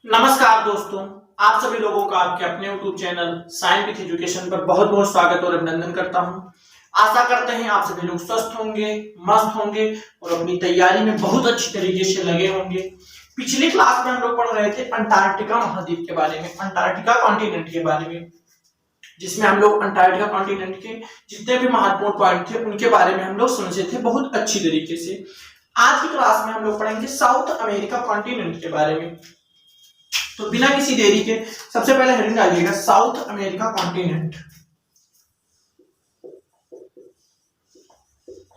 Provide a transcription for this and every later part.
नमस्कार दोस्तों, आप सभी लोगों का आपके अपने YouTube channel science with education पर बहुत बहुत स्वागत और अभिनंदन करता हूं। आशा करते हैं आप सभी लोग स्वस्थ होंगे, मस्त होंगे और अपनी तैयारी में बहुत अच्छी तरीके से लगे होंगे। पिछली क्लास में हम लोग पढ़ रहे थे अंटार्कटिका महाद्वीप के बारे में, अंटार्कटिका कॉन्टिनेंट के बारे में, जिसमें हम लोग अंटार्कटिका कॉन्टिनेंट के जितने भी महत्वपूर्ण पॉइंट थे उनके बारे में हम लोग समझे थे बहुत अच्छी तरीके से। आज की क्लास में हम लोग पढ़ेंगे साउथ अमेरिका कॉन्टिनेंट के बारे में। तो बिना किसी देरी के सबसे पहले हेडिंग डालिएगा south America continent.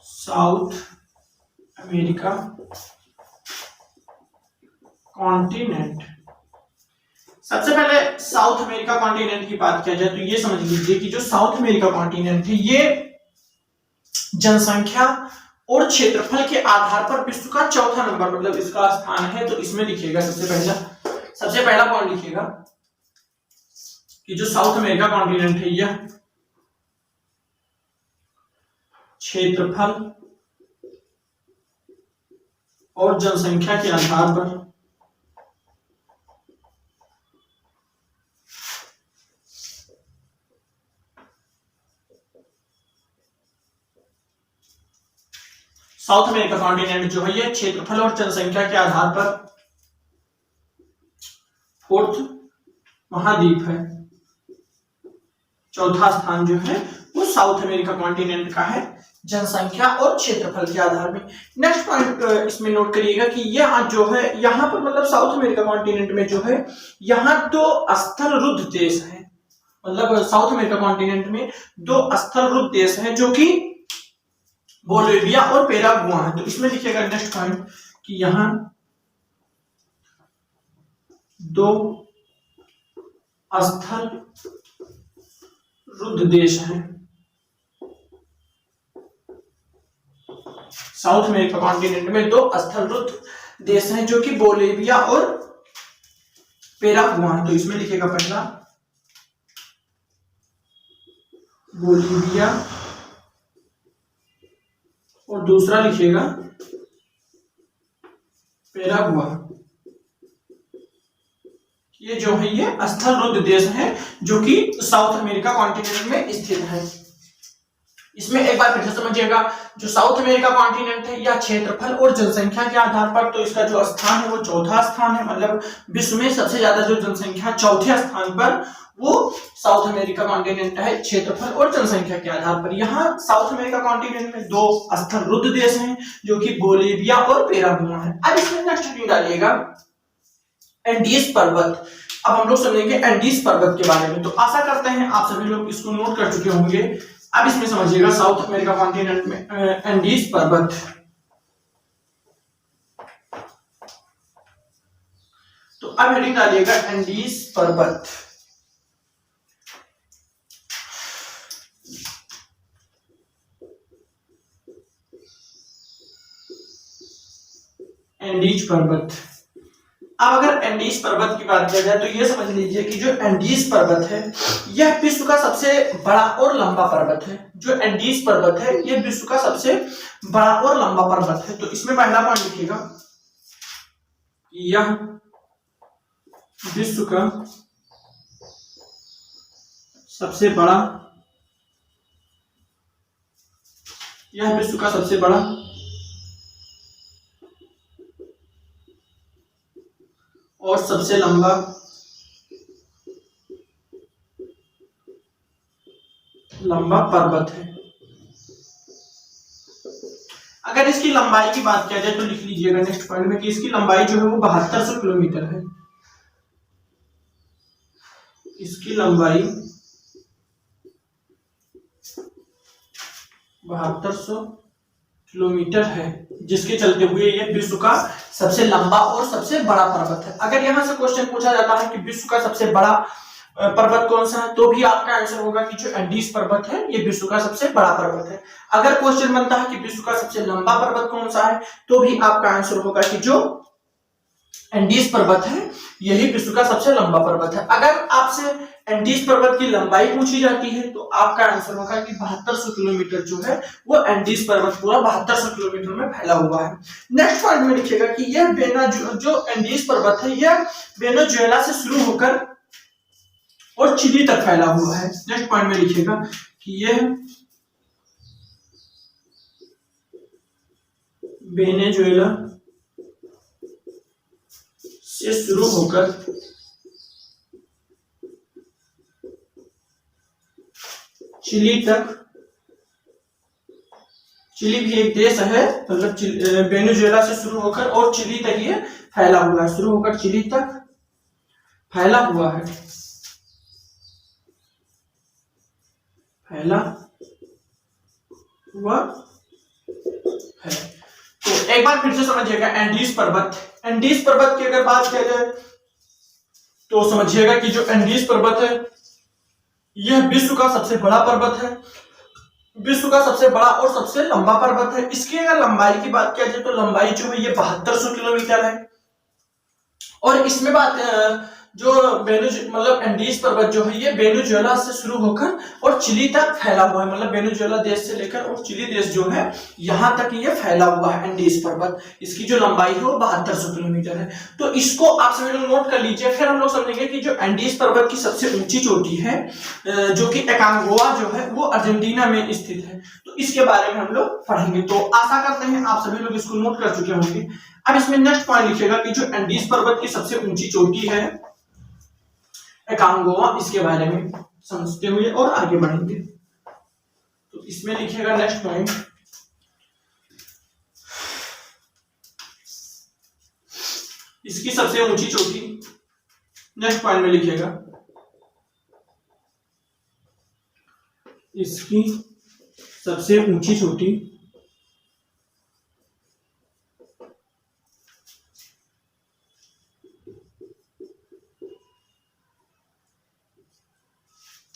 South America continent. सबसे पहले साउथ अमेरिका कॉन्टिनेंट की बात किया जाए तो ये समझ लीजिए कि जो साउथ अमेरिका कॉन्टिनेंट है ये जनसंख्या और क्षेत्रफल के आधार पर विश्व का चौथा नंबर मतलब इसका स्थान है। तो इसमें लिखिएगा सबसे पहला पॉइंट लिखिएगा कि जो साउथ अमेरिका कॉन्टिनेंट है यह क्षेत्रफल और जनसंख्या के आधार पर साउथ अमेरिका कॉन्टिनेंट जो है यह क्षेत्रफल और जनसंख्या के आधार पर फोर्थ महाद्वीप है। चौथा स्थान जो है वो साउथ अमेरिका कॉन्टिनेंट का है जनसंख्या और क्षेत्रफल के आधार में। नेक्स्ट पॉइंट इसमें नोट करिएगा कि यह जो है यहाँ पर मतलब साउथ अमेरिका कॉन्टिनेंट में जो है यहाँ दो स्थलरुद्ध देश है। मतलब साउथ अमेरिका कॉन्टिनेंट में दो स्थलरुद्ध देश है जो कि बोलिविया और पेरागुआ है। तो इसमें लिखिएगा नेक्स्ट पॉइंट कि यहाँ दो स्थलरुद्ध देश हैं। साउथ अमेरिका कॉन्टिनेंट में दो स्थलरुद्ध देश हैं जो कि बोलिविया और पेरागुआ। तो इसमें लिखिएगा पहला बोलिविया और दूसरा लिखिएगा पेरागुआ। ये जो है ये स्थलरुद्ध देश हैं जो कि साउथ अमेरिका कॉन्टिनेंट में स्थित है। इसमें एक बार फिर से समझिएगा, जो साउथ अमेरिका कॉन्टिनेंट है यह क्षेत्रफल और जनसंख्या के आधार पर तो इसका जो स्थान है वो चौथा स्थान है। मतलब विश्व में सबसे ज्यादा जो जनसंख्या चौथे स्थान पर वो साउथ अमेरिका कॉन्टिनेंट है क्षेत्रफल और जनसंख्या के आधार पर। यहाँ साउथ अमेरिका कॉन्टिनेंट में दो स्थलरुद्ध देश हैं जो कि बोलिविया और पेरागुआ है। अब इसमें नेक्स्ट हेडिंग डालिएगा एंडीज पर्वत। अब हम लोग समझेंगे एंडीज पर्वत के बारे में। तो आशा करते हैं आप सभी लोग इसको नोट कर चुके होंगे। अब इसमें समझिएगा साउथ अमेरिका कॉन्टिनेंट में एंडीज पर्वत। तो अब हेडिंग डालिएगा एंडीज पर्वत। एंडीज पर्वत। अब अगर एंडीज पर्वत की बात किया जाए तो ये समझ लीजिए कि जो एंडीज पर्वत है यह विश्व का सबसे बड़ा और लंबा पर्वत है। जो एंडीज पर्वत है यह विश्व का सबसे बड़ा और लंबा पर्वत है। तो इसमें पहला पॉइंट लिखिएगा यह विश्व का सबसे बड़ा और सबसे लंबा पर्वत है। अगर इसकी लंबाई की बात किया जाए तो लिख लीजिएगा नेक्स्ट पॉइंट में कि इसकी लंबाई जो है वो 7200 किलोमीटर है। इसकी लंबाई 7200 किलोमीटर है, जिसके चलते हुए यह विश्व का सबसे लंबा और सबसे बड़ा पर्वत है। अगर यहां से क्वेश्चन पूछा जाता है कि विश्व का सबसे बड़ा पर्वत कौन सा है तो भी आपका आंसर होगा कि जो एंडीज पर्वत है ये विश्व का सबसे बड़ा पर्वत है। अगर क्वेश्चन बनता है कि विश्व का सबसे लंबा पर्वत कौन सा है तो भी आपका आंसर होगा कि जो एंडीज पर्वत है, यही विश्व का सबसे लंबा पर्वत है। अगर आपसे एंडीज पर्वत की लंबाई पूछी जाती है तो आपका आंसर होगा कि 7200 किलोमीटर जो है वो एंडीज पर्वत पूरा 7200 किलोमीटर में फैला हुआ है। नेक्स्ट पॉइंट में लिखिएगा कि यह जो एंडीज पर्वत है यह वेनेजुएला से शुरू होकर और चिली तक फैला हुआ है। नेक्स्ट पॉइंट में लिखिएगा कि यह वेनेजुएला से शुरू होकर चिली तक, चिली भी एक देश है, मतलब वेनेजुएला से शुरू होकर और चिली तक ये फैला हुआ है, शुरू होकर चिली तक फैला हुआ है, फैला हुआ है। तो एक बार फिर से समझिएगा एंडीज पर्वत, एंडीज पर्वत की अगर बात किया जाए तो समझिएगा कि जो एंडीज पर्वत है यह विश्व का सबसे बड़ा पर्वत है, विश्व का सबसे बड़ा और सबसे लंबा पर्वत है। इसकी अगर लंबाई की बात किया जाए तो लंबाई जो है ये 7200 किलोमीटर है। और इसमें बात जो मतलब एंडीज पर्वत जो है ये वेनेजुएला से शुरू होकर और चिली तक फैला हुआ है, मतलब वेनेजुएला देश से लेकर और चिली देश जो है यहां तक ये फैला हुआ है एंडीज पर्वत। इसकी जो लंबाई है वो 7200 किलोमीटर है। तो इसको आप सभी लोग नोट कर लीजिए। फिर हम लोग समझेंगे कि जो एंडीज पर्वत की सबसे ऊंची चोटी है जो कि एकांगुआ जो है वो अर्जेंटीना में स्थित है, तो इसके बारे में हम लोग पढ़ेंगे। तो आशा करते हैं आप सभी लोग इसको नोट कर चुके होंगे। अब इसमें नेक्स्ट पॉइंट लिखिएगा कि जो एंडीज पर्वत की सबसे ऊंची चोटी है एकांगुआ, इसके बारे में समझते हुए और आगे बढ़ेंगे। तो इसमें लिखिएगा नेक्स्ट पॉइंट, इसकी सबसे ऊंची चोटी, नेक्स्ट पॉइंट में लिखिएगा इसकी सबसे ऊंची चोटी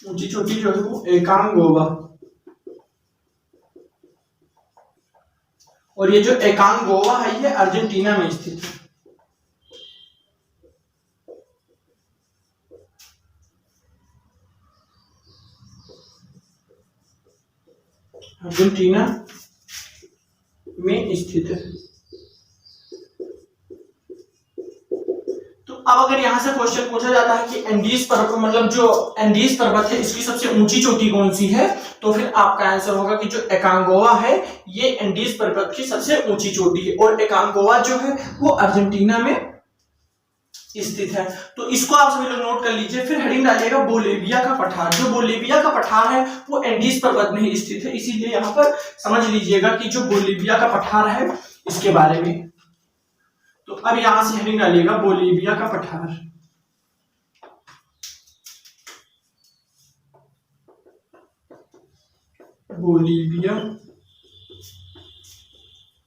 ऊंची चोटी जो है वो एकांगुआ, और ये जो एकांगुआ है ये अर्जेंटीना में स्थित है, अर्जेंटीना में स्थित है। अब अगर यहां से क्वेश्चन पूछा जाता है कि एंडीज पर्वत, मतलब जो एंडीज पर्वत है इसकी सबसे ऊंची चोटी कौन सी है, तो फिर आपका आंसर होगा कि जो एकांगुआ है ये एंडीज पर्वत की सबसे ऊंची चोटी है, और एकांगुआ जो है वो अर्जेंटीना में स्थित है। तो इसको आप सभी लोग नोट कर लीजिए। फिर हेडिंग डालिएगा बोलिविया का पठार। जो बोलिविया का पठार है वो एंडीज पर्वत में ही स्थित है, इसीलिए यहाँ पर समझ लीजिएगा कि जो बोलिविया का पठार है इसके बारे में। तो अब यहां से हेडिंग डालिएगा बोलिविया का पठार, बोलिविया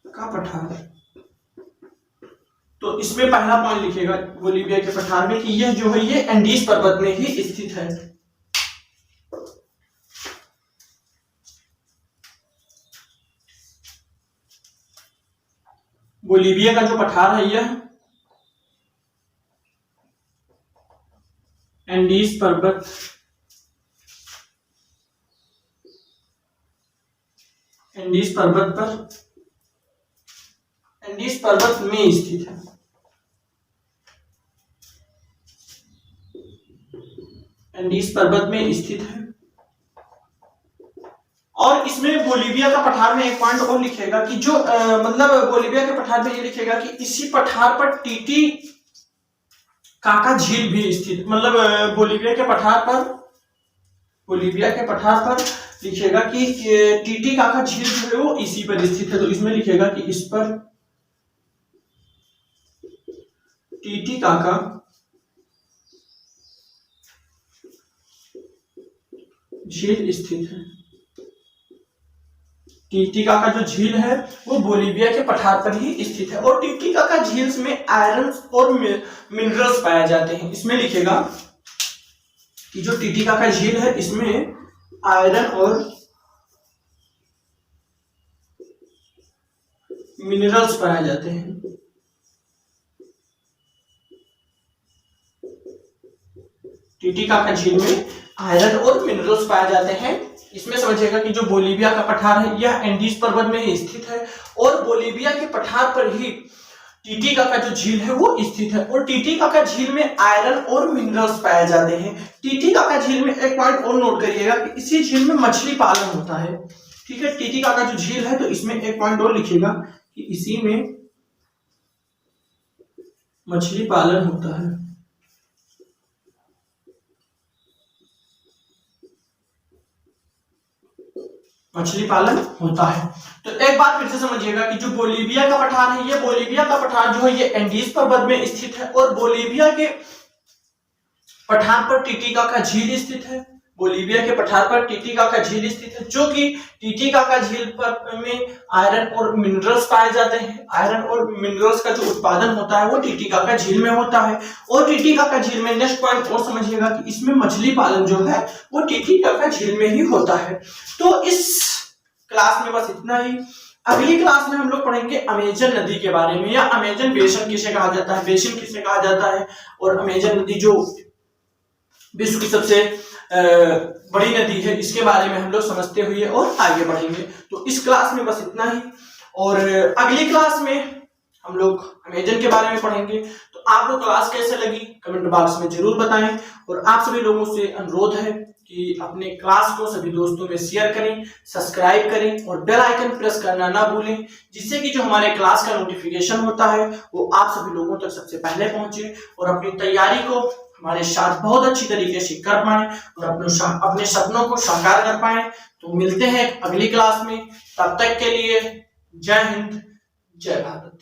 का पठार। तो इसमें पहला पॉइंट लिखिएगा बोलिविया के पठार में कि यह जो है ये एंडीज पर्वत में ही स्थित है। बोलिविया का जो पठार है यह एंडीज पर्वत में स्थित है। एंडीज पर्वत में स्थित है। और इसमें बोलिविया का पठार में एक पॉइंट और लिखेगा कि जो मतलब बोलिविया के पठार में ये लिखेगा कि इसी पठार पर टीटी काका झील भी स्थित, मतलब बोलिविया के पठार पर लिखेगा कि टीटी काका झील जो है वो इसी पर स्थित है। तो इसमें लिखेगा कि इस पर टीटी काका झील स्थित है। टीटीका का जो झील है वो बोलिविया के पठार पर ही स्थित है, और टीटीका का झील में आयरन और मिनरल्स पाए जाते हैं। इसमें लिखेगा कि जो टीटीका का झील है इसमें आयरन और मिनरल्स पाए जाते हैं। टिटिकाका झील में आयरन और मिनरल्स पाए जाते हैं। इसमें समझिएगा कि जो बोलीविया का पठार है यह एंडीज पर्वत में ही स्थित है और बोलीविया के पठार पर ही टिटिकाका जो झील है वो स्थित है और टिटिकाका झील में आयरन और मिनरल्स पाए जाते हैं। टिटिकाका झील में एक पॉइंट और नोट करिएगा कि इसी झील में मछली पालन होता है। ठीक है, टिटिकाका जो झील है तो इसमें एक पॉइंट और लिखिएगा कि इसी में मछली पालन होता है। मछली पालन होता है। तो एक बात फिर से समझिएगा कि जो बोलीविया का पठार है, ये बोलीविया का पठार जो है ये एंडीज पर्वत में स्थित है और बोलीविया के पठार पर टिटिकाका झील स्थित है। बोलीविया के पठार पर टिटिकाका झील स्थित है, जो कि टिटिकाका झील पर में आयरन और मिनरल्स पाए जाते हैं। आयरन और मिनरल्स का जो उत्पादन होता है वो टिटिकाका झील में होता है और टिटिकाका झील में नेक्स्ट पॉइंट और समझिएगा कि इसमें मछली पालन जो है वो टिटिकाका झील में ही होता है। तो इस क्लास में बस इतना ही। अगली क्लास में हम लोग पढ़ेंगे अमेजन नदी के बारे में, या अमेजन बेसिन किसे कहा जाता है, बेसिन किसे कहा जाता है, और अमेजन नदी जो विश्व की सबसे बड़ी नदी है इसके बारे में हम लोग समझते हुए और आगे बढ़ेंगे। तो इस क्लास में बस इतना ही और अगली क्लास में हम लोग अमेजन के बारे में पढ़ेंगे। तो आपको क्लास कैसे लगी कमेंट बॉक्स में जरूर बताएं और आप सभी लोगों से अनुरोध है कि अपने क्लास को सभी दोस्तों में शेयर करें, सब्सक्राइब करें और बेल आइकन प्रेस करना ना भूलें, जिससे कि जो हमारे क्लास का नोटिफिकेशन होता है वो आप सभी लोगों तक सबसे पहले पहुंचे और अपनी तैयारी को हमारे साथ बहुत अच्छी तरीके से कर पाए और अपने सपनों को साकार कर पाए। तो मिलते हैं अगली क्लास में, तब तक के लिए जय हिंद, जय भारत।